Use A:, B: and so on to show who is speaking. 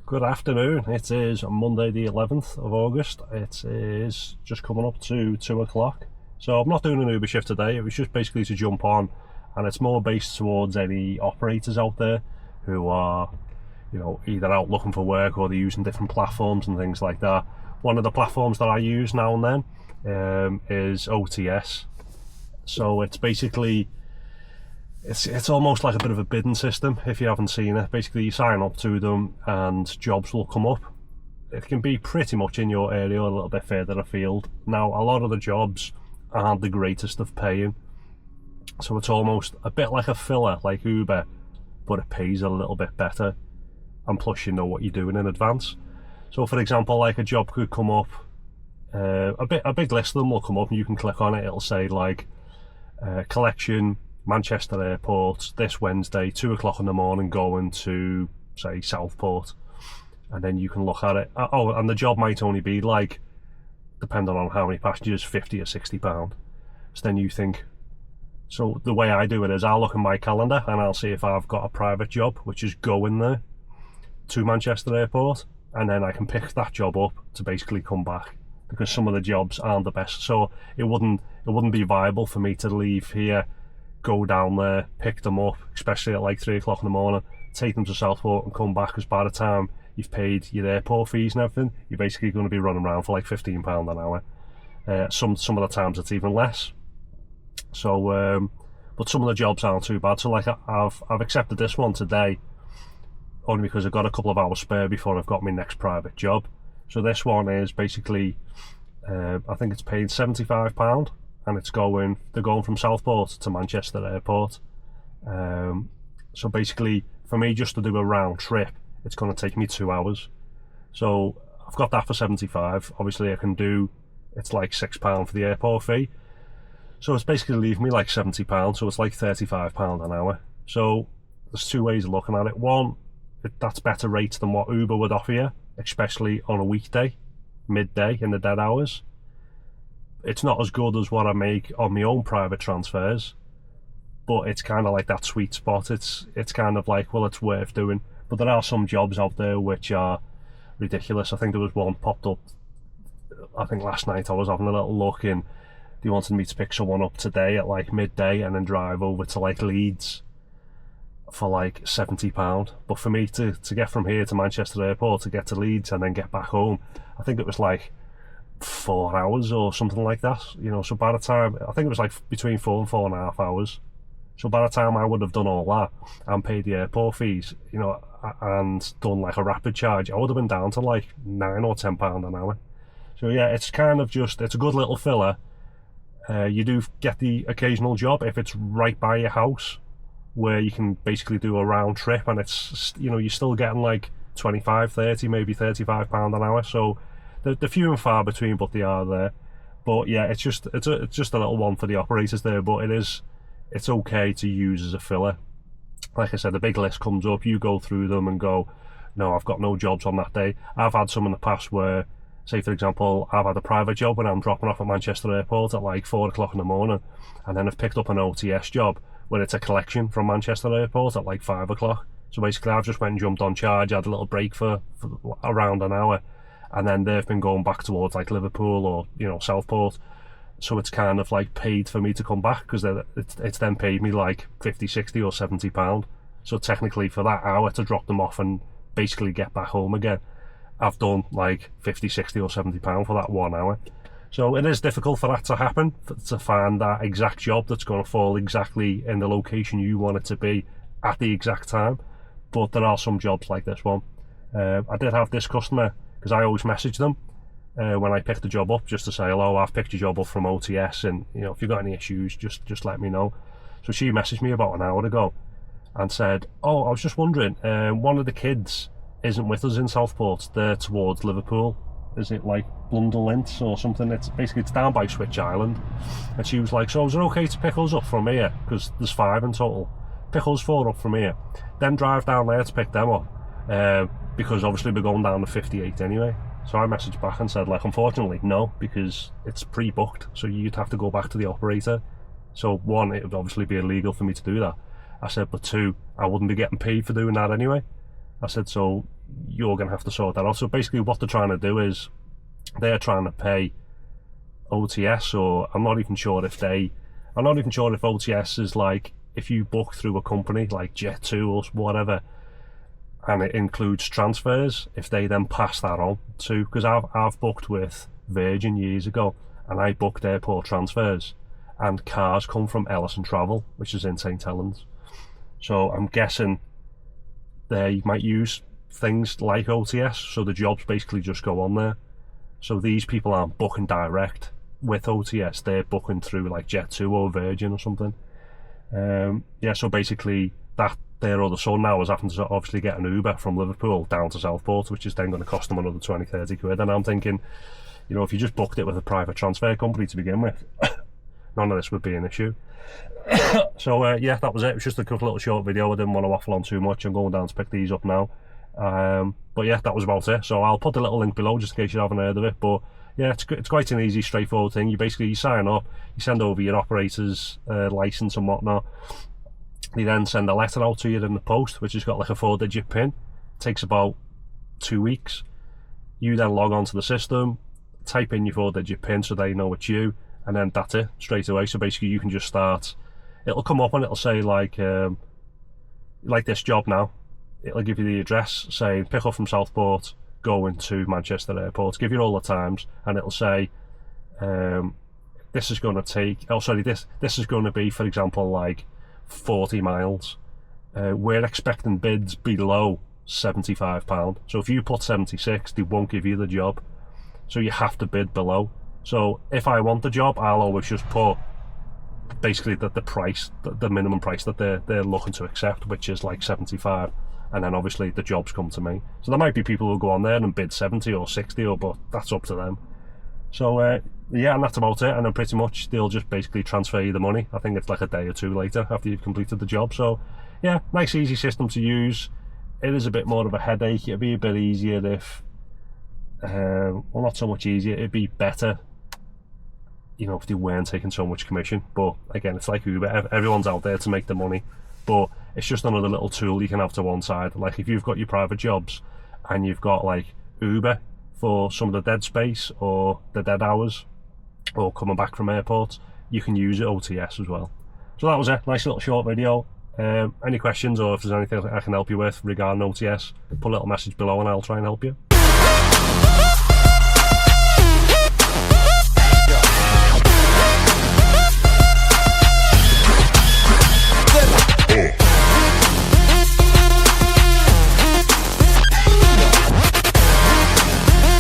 A: Good afternoon. It is Monday the 11th of August. It is just coming up to 2 o'clock. So I'm not doing an Uber shift today. It was just basically to jump on, and it's more based towards any operators out there who are, either out looking for work or they're using different platforms and things like that. One of the platforms that I use now and then is OTS. So it's basically It's almost like a bit of a bidding system if you haven't seen it. Basically you sign up to them and jobs will come up. It can be pretty much in your area or a little bit further afield. Now a lot of the jobs aren't the greatest of paying, so it's almost a bit like a filler like Uber, but it pays a little bit better, and plus you know what you're doing in advance. So for example, like a job could come up, a big list of them will come up and you can click on it. It'll say like collection Manchester Airport this Wednesday 2 o'clock in the morning going to say Southport, and then you can look at it. Oh, and the job might only be like, depending on how many passengers, 50 or 60 pound. So then you think, so the way I do it is I'll look at my calendar and I'll see if I've got a private job which is going there to Manchester Airport, and then I can pick that job up to basically come back, because some of the jobs aren't the best. So it wouldn't be viable for me to leave here, go down there, pick them up, especially at like 3 o'clock in the morning, take them to Southport and come back, because by the time you've paid your airport fees and everything, you're basically going to be running around for like £15 an hour. Some of the times it's even less. So but some of the jobs aren't too bad. So like I've accepted this one today only because I've got a couple of hours spare before I've got my next private job. So this one is basically I think it's paid £75, and they're going from Southport to Manchester Airport. So basically for me just to do a round trip, it's going to take me 2 hours. So I've got that for 75. Obviously I can do, it's like £6 for the airport fee, so it's basically leaving me like £70, so it's like £35 an hour. So there's two ways of looking at it. One, that's better rates than what Uber would offer you, especially on a weekday, midday in the dead hours. It's not as good as what I make on my own private transfers, but it's kind of like that sweet spot. It's kind of like, well, it's worth doing. But there are some jobs out there which are ridiculous. I think there was one popped up, I think last night I was having a little look, and they wanted me to pick someone up today at like midday and then drive over to like Leeds for like £70. But for me to get from here to Manchester Airport to get to Leeds and then get back home, I think it was like 4 hours or something like that, so by the time, I think it was like between 4 and 4.5 hours. So by the time I would have done all that and paid the airport fees, and done like a rapid charge, I would have been down to like £9 or £10 an hour. So yeah, it's kind of just, it's a good little filler. You do get the occasional job if it's right by your house, where you can basically do a round trip, and it's, you're still getting like 25, 30, maybe £35 an hour. So they're few and far between, but they are there. But yeah, it's just a little one for the operators there, but it's okay to use as a filler. Like I said, the big list comes up, you go through them and go, no, I've got no jobs on that day. I've had some in the past where, say for example, I've had a private job when I'm dropping off at Manchester Airport at like 4 o'clock in the morning, and then I've picked up an OTS job where it's a collection from Manchester Airport at like 5 o'clock. So basically I've just went and jumped on charge, had a little break for around an hour, and then they've been going back towards like Liverpool or Southport. So it's kind of like paid for me to come back, because it's then paid me like 50, 60 or £70. So technically for that hour to drop them off and basically get back home again, I've done like 50, 60 or £70 for that 1 hour. So it is difficult for that to happen, to find that exact job that's going to fall exactly in the location you want it to be at the exact time. But there are some jobs like this one. I did have this customer, because I always message them when I pick the job up, just to say, hello, I've picked your job up from OTS, and if you've got any issues, just let me know. So she messaged me about an hour ago and said, oh, I was just wondering, one of the kids isn't with us in Southport, they're towards Liverpool. Is it like Blundellint or something? It's down by Switch Island. And she was like, so is it okay to pick us up from here, because there's 5 in total, pick us 4 up from here, then drive down there to pick them up, because obviously we're going down to 58 anyway. So I messaged back and said, like, unfortunately no, because it's pre-booked, so you'd have to go back to the operator. So 1, it would obviously be illegal for me to do that. I said, but 2, I wouldn't be getting paid for doing that anyway. I said, so you're going to have to sort that out. So basically what they're trying to do is they're trying to pay OTS, or I'm not even sure if OTS is like if you book through a company like Jet2 or whatever, and it includes transfers, if they then pass that on to, because I've booked with Virgin years ago, and I booked airport transfers, and cars come from Ellison Travel, which is in St Helens. So I'm guessing they might use things like OTS, so the jobs basically just go on there. So these people aren't booking direct with OTS, they're booking through like Jet2 or Virgin or something. Yeah, so basically that their other son now is having to obviously get an Uber from Liverpool down to Southport, which is then going to cost them another 20-30 quid. And I'm thinking, you know, if you just booked it with a private transfer company to begin with, none of this would be an issue. So yeah, that was it. It was just a quick little short video. I didn't want to waffle on too much. I'm going down to pick these up now. But yeah, that was about it. So I'll put the little link below just in case you haven't heard of it. But yeah, it's quite an easy, straightforward thing. You sign up, you send over your operator's license and whatnot. They then send a letter out to you in the post, which has got like a 4-digit PIN. It takes about 2 weeks. You then log onto the system, type in your 4-digit PIN so they know it's you, and then that's it, straight away. So basically you can just start. It'll come up and it'll say like this job now. It'll give you the address saying pick up from Southport, going to Manchester Airport, give you all the times, and it'll say this is going to take, this is going to be, for example, like 40 miles. We're expecting bids below £75. So if you put 76, they won't give you the job. So you have to bid below. So if I want the job, I'll always just put basically the price, the minimum price that they're looking to accept, which is like 75. And then obviously the jobs come to me. So there might be people who go on there and bid 70 or 60, but that's up to them. So yeah, and that's about it. And then pretty much they'll just basically transfer you the money. I think it's like a day or two later after you've completed the job. So yeah, nice easy system to use. It is a bit more of a headache. It'd be a bit easier if well, not so much easier, it'd be better, you know, if they weren't taking so much commission. But again, it's like Uber, everyone's out there to make the money, but it's just another little tool you can have to one side. Like if you've got your private jobs and you've got like Uber for some of the dead space or the dead hours or coming back from airports, you can use it OTS as well. So that was a nice little short video. Any questions, or if there's anything I can help you with regarding OTS, put a little message below and I'll try and help you.